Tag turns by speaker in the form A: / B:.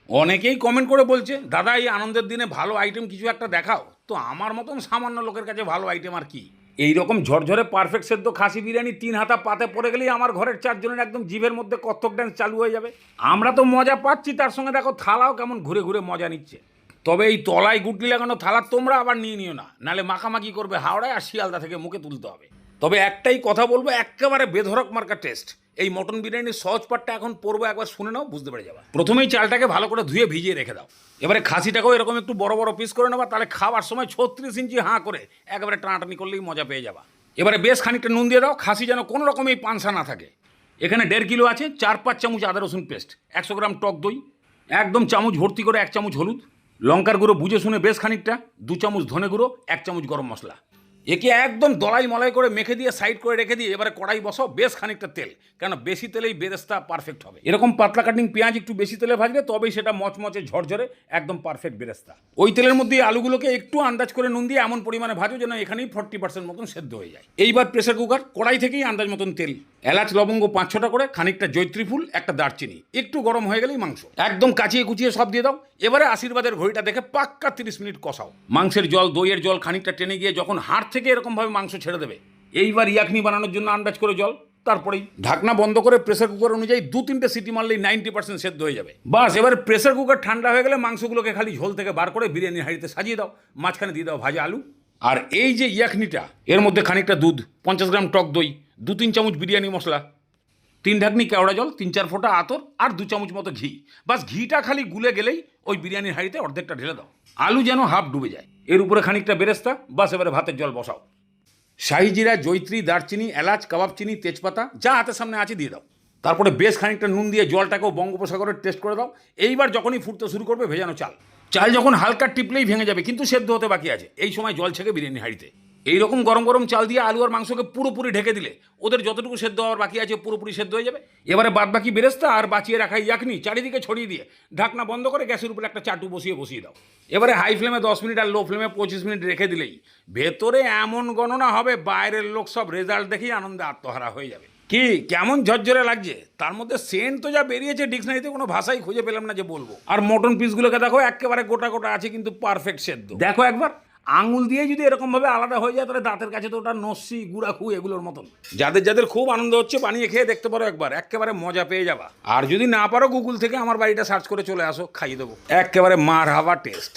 A: অনেকেই কমেন্ট করে বলছে, দাদা এই আনন্দের দিনে ভালো আইটেম কিছু একটা দেখাও। তো আমার মতন সামান্য লোকের কাছে ভালো আইটেম আর কি। এই রকম ঝরঝরে পারফেক্ট সেদ্ধ খাসি বিরিয়ানি 3 হাতা পাতে পড়ে গেলেই আমার ঘরের 4 জনের একদম জিভের মধ্যে কত্থক ড্যান্স চালু হয়ে যাবে। আমরা তো মজা পাচ্ছি, তার সঙ্গে দেখো থালাও কেমন ঘুরে ঘুরে মজা নিচ্ছে। তবে এই তলায় গুটলি লাগানো থালা তোমরা আবার নিয়ে নিও না, নাহলে মাখামাখি করবে হাওড়ায় আর শিয়ালদা থেকে মুখে তুলতে হবে। তবে একটাই কথা বলবো, একেবারে বেধরক মার্কা টেস্ট। এই মটন বিরিয়ানির সহজ পাটটা এখন পড়বো, একবার শুনে নাও, বুঝতে পেরে যাবা। প্রথমেই চালটাকে ভালো করে ধুয়ে ভিজিয়ে রেখে দাও। এবারে খাসিটাকেও এরকম একটু বড় বড় পিস করে নেবা, তাহলে খাওয়ার সময় 36 ইঞ্চি হাঁ করে একেবারে টানাটানি করলেই মজা পেয়ে যাবা। এবারে বেশ খানিকটা নুন দিয়ে দাও, খাসি যেন কোনো রকম এই পানসা না থাকে। এখানে 1.5 কিলো আছে, 4-5 চামচ আদা রসুন পেস্ট, 100 গ্রাম টক দই, একদম চামচ ভর্তি করে 1 চামচ হলুদ, লঙ্কার গুঁড়ো বুঝে শুনে বেশ খানিকটা, 2 চামচ ধনে গুঁড়ো, 1 চামচ গরম মশলা। একে একদম দলাই মলাই করে মেখে দিয়ে সাইড করে রেখে দিয়ে এবারে কড়াই বসাও, বেশ খানিকটা তেল, কেন বেশি তেলেই বেরেস্তা পারফেক্ট হবে। এরকম পাতলা কাটিং পেঁয়াজ একটু বেশি তেলে ভাজলে তবেই সেটা মচমচে ঝরঝরে একদম পারফেক্ট বেরেস্তা। ওই তেলের মধ্যে আলুগুলোকে একটু আন্দাজ করে নুন দিয়ে এমন পরিমাণে ভাজো যেন এখানেই 40% মতন সেদ্ধ হয়ে যায়। এইবার প্রেসার কুকার, কড়াই থেকেই আন্দাজ মতন তেল, এলাচ লবঙ্গ 5-6টা করে, খানিকটা জয়ত্রী ফুল, একটা দারচিনি, একটু গরম হয়ে গেলেই মাংস একদম কাচিয়ে কুচিয়ে সব দিয়ে দাও। এবারে আশীর্বাদের ঘড়িটা দেখে পাক্কা 30 মিনিট কষাও। মাংসের জল, দইয়ের জল খানিকটা টেনে গিয়ে যখন হাড় থেকে এরকমভাবে মাংস ছেড়ে দেবে, এইবার ইয়াকনি বানানোর জন্য আন্দাজ করে জল, তারপরেই ঢাকনা বন্ধ করে প্রেসার কুকার অনুযায়ী 2-3টে সিটি মারলেই 90% সেদ্ধ হয়ে যাবে। বাস, এবার প্রেসার কুকার ঠান্ডা হয়ে গেলে মাংসগুলোকে খালি ঝোল থেকে বার করে বিরিয়ানির হাঁড়িতে সাজিয়ে দাও, মাঝখানে দিয়ে দাও ভাজা আলু। আর এই যে ইয়াকনিটা, এর মধ্যে খানিকটা দুধ, 50 গ্রাম টক দই, 2-3 চামচ বিরিয়ানি মশলা, 3 ঢাকনি কেওড়া জল, 3-4 ফোঁটা আতর আর 2 চামচ মতো ঘি। বাস, ঘিটা খালি গুলে গেলেই ওই বিরিয়ানির হাঁড়িতে অর্ধেকটা ঢেলে দাও, আলু যেন হাফ ডুবে যায়। এর উপরে খানিকটা বেরেস্তা। বাস, এবারে ভাতের জল বসাও। শাহি জিরা, জয়ত্রী, দারচিনি, এলাচ, কাবাব চিনি, তেজপাতা যা হাতের সামনে আছে দিয়ে দাও। তারপরে বেশ খানিকটা নুন দিয়ে জলটাকেও বঙ্গোপসাগরের টেস্ট করে দাও। এইবার যখনই ফুটতে শুরু করবে ভেজানো চাল, চাল যখন হালকা টিপলেই ভেঙে যাবে, কিন্তু সেদ্ধ হতে বাকি আছে, এই সময় জল ছেঁকে বিরিয়ানি হাঁড়িতে এইরকম গরম গরম চাল দিয়ে আলু আর মাংসকে পুরোপুরি ঢেকে দিলে ওদের যতটুকু সেদ্ধ হওয়ার বাকি আছে পুরোপুরি সেদ্ধ হয়ে যাবে। এবারে বাদ বাকি বেরেস্তা আর বাঁচিয়ে রাখা ইয়াকনি চারিদিকে ছড়িয়ে দিয়ে ঢাকনা বন্ধ করে গ্যাসের উপরে একটা চাটু বসিয়ে দাও। এবারে হাই ফ্লেমে 10 মিনিট আর লো ফ্লেমে 25 মিনিট রেখে দিলেই ভেতরে এমন গণনা হবে, বাইরের লোক সব রেজাল্ট দেখেই আনন্দে আত্মহারা হয়ে যাবে। কি কেমন ঝরঝরে লাগছে, তার মধ্যে সেন্ট তো যা বেরিয়েছে ডিকশনারিতে কোনো ভাষাই খুঁজে পেলাম না যে বলবো। আর মটন পিসগুলোকে দেখো একেবারে গোটা গোটা আছে, কিন্তু পারফেক্ট সেদ্ধ। দেখো একবার, আঙুল দিয়ে যদি এরকমভাবে আলাদা হয়ে যায়, তাহলে দাঁতের কাছে তো ওটা নস্যি, গুড়াখু এগুলোর মতন। যাদের যাদের খুব আনন্দ হচ্ছে বানিয়ে খেয়ে দেখতে পারো একবার, একেবারে মজা পেয়ে যাবা। আর যদি না পারো গুগল থেকে আমার বাড়িটা সার্চ করে চলে আসো, খাইয়ে দেবো, একেবারে মার হাওয়া টেস্ট।